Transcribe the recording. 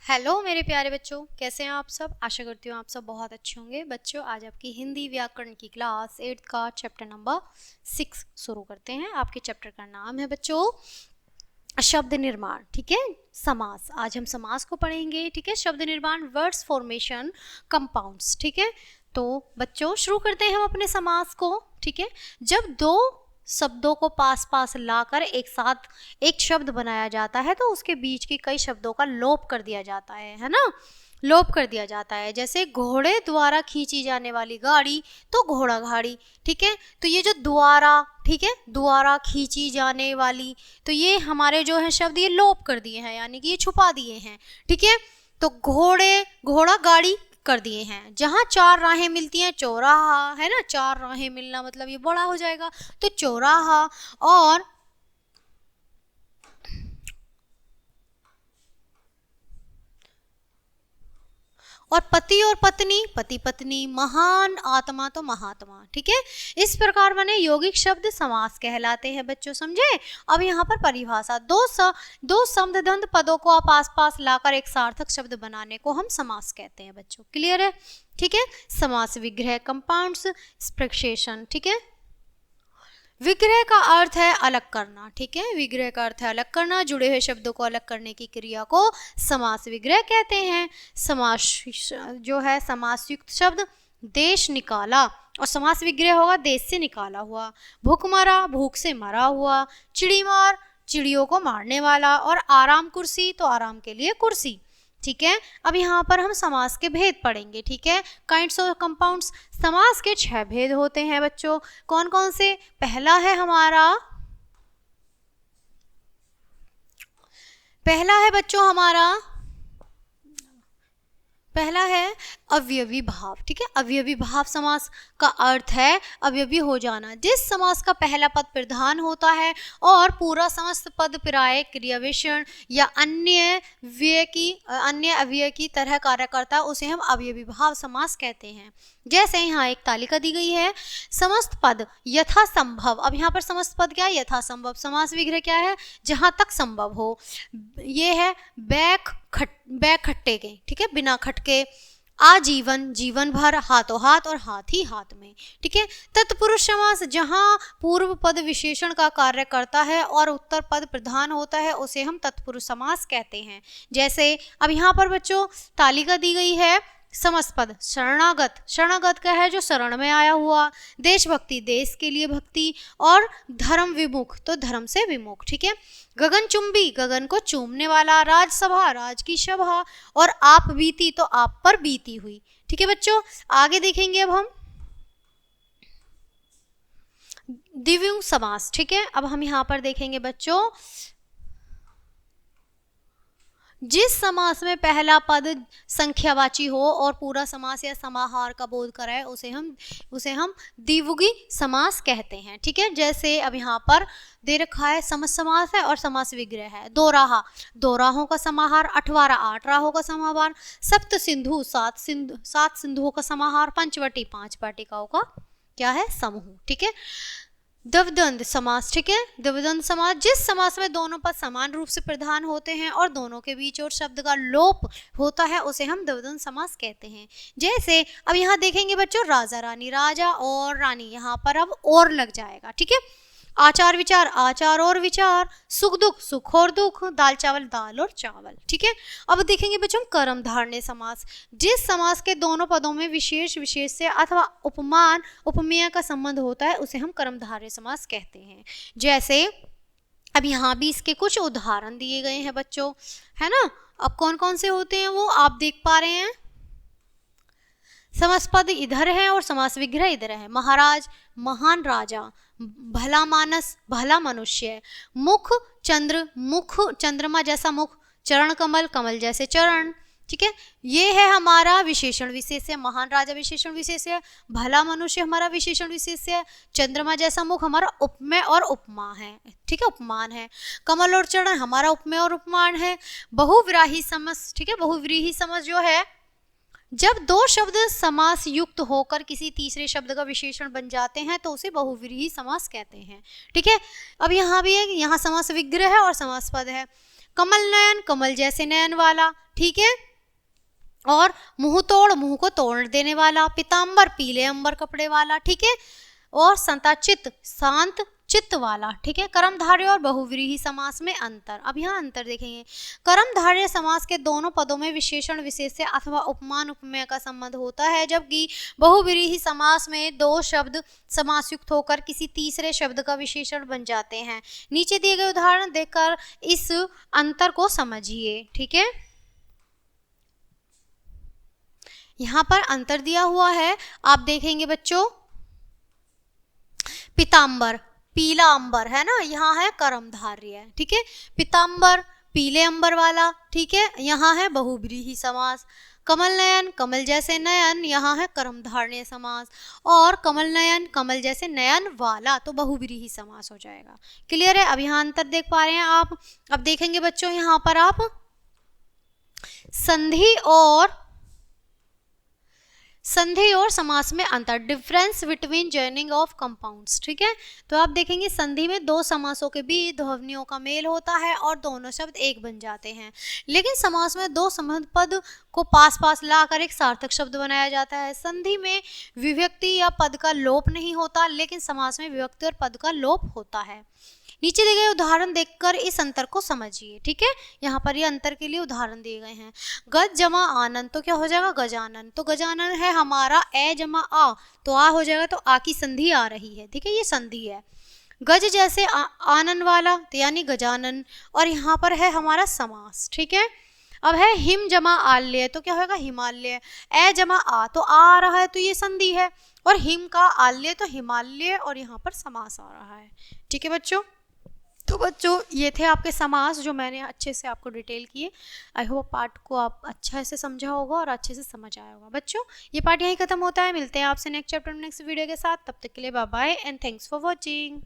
Hello मेरे प्यारे बच्चों, कैसे हैं आप सब। आशा करती हूँ आप सब बहुत अच्छे होंगे। बच्चों, आज आपकी हिंदी व्याकरण की क्लास 8 का चैप्टर नंबर 6 शुरू करते हैं। आपके चैप्टर का नाम है बच्चों शब्द निर्माण। ठीक है, समास। आज हम समास को पढ़ेंगे। ठीक है, शब्द निर्माण, वर्ड्स फॉर्मेशन, कंपाउंड्स। ठीक है, तो बच्चों शुरू करते हैं हम अपने समास को। ठीक है, जब दो शब्दों को पास पास लाकर एक साथ एक शब्द बनाया जाता है तो उसके बीच के कई शब्दों का लोप कर दिया जाता है ना। लोप कर दिया जाता है। जैसे घोड़े द्वारा खींची जाने वाली गाड़ी तो घोड़ा गाड़ी। ठीक है, तो ये जो द्वारा, ठीक है, द्वारा खींची जाने वाली, तो ये हमारे जो है शब्द ये लोप कर दिए हैं, यानी कि ये छुपा दिए हैं। ठीक है, तो घोड़े, घोड़ा, गाड़ी कर दिए हैं। जहाँ चार राहें मिलती हैं, चौराहा है ना, चार राहें मिलना मतलब ये बड़ा हो जाएगा, तो चौराहा। और पति और पत्नी, पति पत्नी, महान आत्मा तो महात्मा। ठीक है, इस प्रकार बने यौगिक शब्द समास कहलाते हैं बच्चों, समझे। अब यहाँ पर परिभाषा, दो समदंत पदों को आप आस पास लाकर एक सार्थक शब्द बनाने को हम समास कहते हैं बच्चों। क्लियर है। ठीक है, समास विग्रह, कंपाउंड्स, प्रक्षेपण। ठीक है, विग्रह का अर्थ है अलग करना। ठीक है, विग्रह का अर्थ है अलग करना। जुड़े हुए शब्दों को अलग करने की क्रिया को समास विग्रह कहते हैं। समास जो है, समास युक्त शब्द देश निकाला, और समास विग्रह होगा देश से निकाला हुआ। भूख मरा, भूख से मरा हुआ। चिड़ी मार, चिड़ियों को मारने वाला। और आराम कुर्सी, तो आराम के लिए कुर्सी। ठीक है, अब यहाँ पर हम समास के भेद पढ़ेंगे। ठीक है, काइंड्स ऑफ कंपाउंड्स। समास के 6 भेद होते हैं बच्चों। कौन कौन से? पहला है बच्चों हमारा, पहला है अवयवी भाव। ठीक है, अवयवी भाव समास का अर्थ है अवयवी हो जाना। जिस समास का पहला पद प्रधान होता है और पूरा समस्त पद पर्याय, क्रिया विशेषण या अन्य अव्यय की तरह कार्य करता है, उसे हम अवयवी भाव समास कहते हैं। जैसे यहाँ एक तालिका दी गई है, समस्त पद यथा संभव। अब यहाँ पर समस्त पद क्या है? यथा संभव। समास विग्रह क्या है? जहां तक संभव हो। ये है बैक खट्टे के, ठीक है, बिना खटके। आजीवन, जीवन भर, हाथों हाथ और हाथ ही हाथ में। ठीक है, तत्पुरुष समास, जहां पूर्व पद विशेषण का कार्य करता है और उत्तर पद प्रधान होता है, उसे हम तत्पुरुष समास कहते हैं। जैसे अब यहाँ पर बच्चों तालिका दी गई है, समस्त पद शरणागत, शरणागत का है जो शरण में आया हुआ। देशभक्ति, देश के लिए भक्ति। और धर्म विमुख, तो धर्म से विमुख। ठीक है, गगनचुंबी, गगन को चूमने वाला। राजसभा, राज की सभा। और आप बीती, तो आप पर बीती हुई। ठीक है बच्चों, आगे देखेंगे अब हम द्विगु समास। ठीक है, अब हम यहाँ पर देखेंगे बच्चों, जिस समास में पहला पद संख्यावाची हो और पूरा समास या समाहार का बोध कराए, उसे हम द्विगुणी समास कहते हैं। ठीक है, जैसे अब यहाँ पर दे रखा है समस्त समास है और समास विग्रह है। दो राहा, दो राहों का समाहार। अठवारा, 8 राहों का समाहार। सप्त सिंधु, 7 सिंधुओं का समाहार। पंचवटी, 5 वाटिकाओं का क्या है? समूह। ठीक है, द्विवंद समास। ठीक है, द्विवंद समास, जिस समास में दोनों पद समान रूप से प्रधान होते हैं और दोनों के बीच और शब्द का लोप होता है, उसे हम द्विवंद समास कहते हैं। जैसे अब यहाँ देखेंगे बच्चों, राजा रानी, राजा और रानी, यहाँ पर अब और लग जाएगा। ठीक है, आचार विचार, आचार और विचार। सुख दुख, सुख और दुख। दाल चावल, दाल और चावल। ठीक है, अब देखेंगे बच्चों कर्म धारय समास, जिस समास के दोनों पदों में विशेष विशेष्य अथवा उपमान उपमेय का संबंध होता है, उसे हम कर्म धारय समास कहते हैं। जैसे अब यहाँ भी इसके कुछ उदाहरण दिए गए हैं बच्चों, है ना। अब कौन कौन से होते हैं वो आप देख पा रहे हैं। समास पद इधर है और समास विग्रह इधर है। महाराज, महान राजा। भला मानस, भला मनुष्य। मुख चंद्र, मुख चंद्रमा जैसा मुख। चरण कमल, कमल जैसे चरण। ठीक है, ये है हमारा विशेषण विशेष्य। महान राजा विशेषण विशेष्य, भला मनुष्य हमारा विशेषण विशेष्य, चंद्रमा जैसा मुख हमारा उपमेय और उपमा है। ठीक है, उपमान है। कमल और चरण हमारा उपमेय और उपमान है। बहुव्रीहि समास। ठीक है, बहुव्रीहि समास जो है, जब दो शब्द समास युक्त होकर किसी तीसरे शब्द का विशेषण बन जाते हैं तो उसे बहुव्रीहि समास कहते हैं। ठीक है, अब यहाँ भी है, यहाँ समास विग्रह है और समास पद है। कमल नयन, कमल जैसे नयन वाला, ठीक है। और मुंह तोड़, मुंह को तोड़ देने वाला। पीतांबर, पीले अंबर कपड़े वाला, ठीक है। और संताचित, शांत चित्त वाला, ठीक है। कर्मधारय और बहुव्रीहि समास में अंतर। अब यहाँ अंतर देखेंगे। कर्मधारय समास के दोनों पदों में विशेषण विशेष्य अथवा उपमान उपमेय का संबंध होता है, जबकि बहुव्रीहि समास में दो शब्द समासयुक्त होकर किसी तीसरे शब्द का विशेषण बन जाते हैं। नीचे दिए गए उदाहरण देखकर इस अंतर को समझिए, ठीक है। यहाँ पर अंतर दिया हुआ है, आप देखेंगे बच्चों। पीतांबर, पीला अंबर है ना, यहाँ है कर्मधारय, ठीक है। पीतांबर, पीले अंबर वाला, ठीक है, यहाँ है बहुव्रीहि समास। कमल नयन, कमल जैसे नयन, यहाँ है कर्मधारय समास। और कमल नयन, कमल जैसे नयन वाला, तो बहुव्रीहि समास हो जाएगा। क्लियर है। अब यहाँ अंतर देख पा रहे हैं आप। अब देखेंगे बच्चों यहाँ पर आप संधि और समास में अंतर, difference between joining of compounds, ठीक है। तो आप देखेंगे संधि में दो समासों के बीच ध्वनियों का मेल होता है और दोनों शब्द एक बन जाते हैं। लेकिन समास में दो संबंध पद को पास पास लाकर एक सार्थक शब्द बनाया जाता है। संधि में विभक्ति या पद का लोप नहीं होता, लेकिन समास में विभक्ति और पद का लोप होता है। नीचे दिए गए उदाहरण देखकर इस अंतर को समझिए, ठीक है। यहाँ पर ये अंतर के लिए उदाहरण दिए गए हैं। गज जमा आनंद, तो क्या हो जाएगा गजानन। तो गजानन है हमारा ए जमा आ, तो आ हो जाएगा, तो आ की संधि आ रही है, ठीक है, ये संधि है। गज जैसे आनंद वाला, तो यानी गजानन। और यहाँ पर है हमारा समास, ठीक है। अब है हिम जमा आल्य, तो क्या होगा हिमालय। ए जमा आ, तो आ रहा है, तो ये संधि है। और हिम का आल्य, तो हिमालय, और यहाँ पर समास आ रहा है, ठीक है बच्चों। तो बच्चों ये थे आपके समास जो मैंने अच्छे से आपको डिटेल किए। आई होप पार्ट को आप अच्छे से समझा होगा और अच्छे से समझ आया होगा। बच्चों ये पार्ट यहीं खत्म होता है, मिलते हैं आपसे नेक्स्ट चैप्टर नेक्स्ट वीडियो के साथ। तब तक के लिए bye bye and thanks for watching.